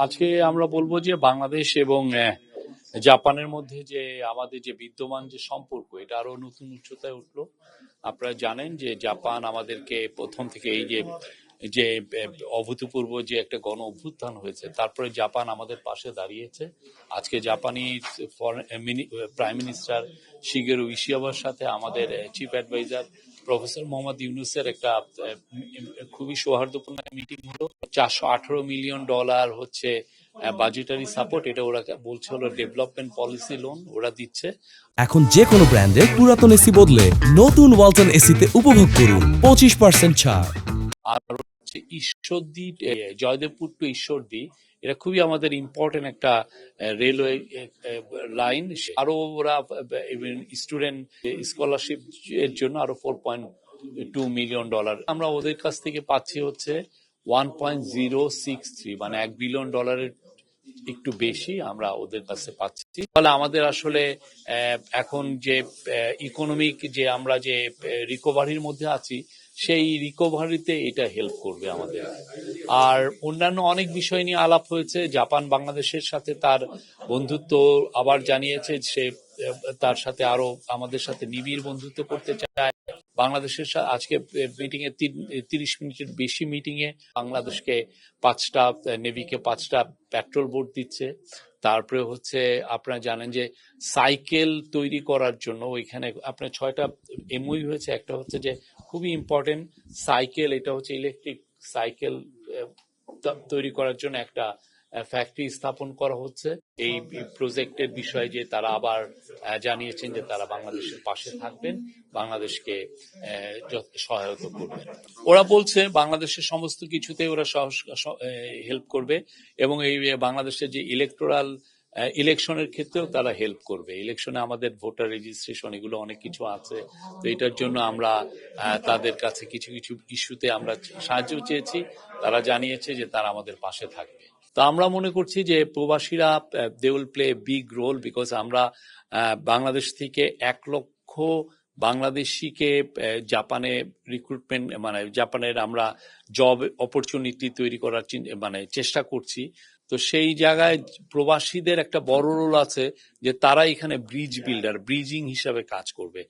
আজকে আমরা বলবো যে বাংলাদেশ এবং জাপানের মধ্যে যে আমাদের যে বিদ্যমান যে সম্পর্ক এটা আরো নতুন উচ্চতায় উঠলো। আপনারা জানেন যে জাপান আমাদেরকে প্রথম থেকে এই যে যে অভূতপূর্ব যে একটা গণ অভ্যুত্থান হয়েছে, তারপরে জাপান আমাদের পাশে দাঁড়িয়েছে। আজকে জাপানি প্রাইম মিনিস্টার শিগেরু ইশিয়াবার সাথে আমাদের চিফ অ্যাডভাইজার প্রফেসর মোহাম্মদ ইউনুসের একটা খুবই সৌহার্দ্যপূর্ণ মিটিং হলো। $418 মিলিয়ন হচ্ছে বাজেটারি সাপোর্ট, এটা ওরা বলছে হলো ডেভেলপমেন্ট পলিসি লোন ওরা দিচ্ছে। এখন যে কোনো ব্র্যান্ডের পুরাতন এসি বদলে নতুন ওয়ালটন এসিতে উপভোগ করুন 25% ছাড়। আর হচ্ছে ঈশ্বরদী, জয়দেবপুর টু ঈশ্বরদী, এটা খুবই আমাদের ইম্পর্টেন্ট একটা রেলওয়ে লাইন। আরো ওরা স্টুডেন্ট স্কলারশিপ এর জন্য আরো $4.2 মিলিয়ন আমরা ওদের কাছ থেকে পাচ্ছি হচ্ছে 1.063, মানে $1 বিলিয়ন একটু বেশি আমরা ওদের কাছে পাচ্ছি। ফলে আমাদের আসলে এখন যে ইকোনমিক যে আমরা যে রিকভারির মধ্যে আছি, সেই রিকভারিতে এটা হেল্প করবে আমাদের। আর অন্যান্য অনেক বিষয় নিয়ে আলাপ হয়েছে। জাপান বাংলাদেশের সাথে তার বন্ধুত্ব আবার জানিয়েছে, সে তার সাথে আরো আমাদের সাথে নিবিড় বন্ধুত্ব করতে চায়। বাংলাদেশের আজকে মিটিং এ 30 মিনিটের বেশি মিটিং এ বাংলাদেশকে 5টা নেভিকে 5টা পেট্রোল বোট দিচ্ছে। তারপরে হচ্ছে আপনারা জানেন যে সাইকেল তৈরি করার জন্য ওইখানে আপনার 6টা এমওইউ হয়েছে। একটা হচ্ছে যে খুবই ইম্পর্টেন্ট সাইকেল, এটা হচ্ছে ইলেকট্রিক সাইকেল তৈরি করার জন্য একটা ফ্যাক্টরি স্থাপন করা হচ্ছে। এই প্রজেক্টের বিষয়ে যে তারা আবার জানিয়েছেন যে তারা বাংলাদেশের পাশে থাকবেন, বাংলাদেশকে সহায়তা করবেন। ওরা বলছে বাংলাদেশের সমস্ত কিছুতে ওরা হেল্প করবে এবং এই বাংলাদেশের যে ইলেকশনের ক্ষেত্রেও তারা হেল্প করবে। ইলেকশনে আমাদের ভোটার রেজিস্ট্রেশন এগুলো অনেক কিছু আছে, তো এটার জন্য আমরা তাদের কাছে কিছু কিছু ইস্যুতে আমরা সাহায্য চেয়েছি। তারা জানিয়েছে যে তারা আমাদের পাশে থাকবে। তো আমরা মনে করছি যে প্রবাসীরা they will play big role, because আমরা বাংলাদেশ থেকে 1 লক্ষ বাংলাদেশিকে জাপানে রিক্রুটমেন্ট, মানে জাপানের আমরা জব অপরচুনিটি তৈরি করার মানে চেষ্টা করছি। তো সেই জায়গায় প্রবাসীদের একটা বড় রোল আছে যে তারা এখানে ব্রিজ বিল্ডার, ব্রিজিং হিসাবে কাজ করবে।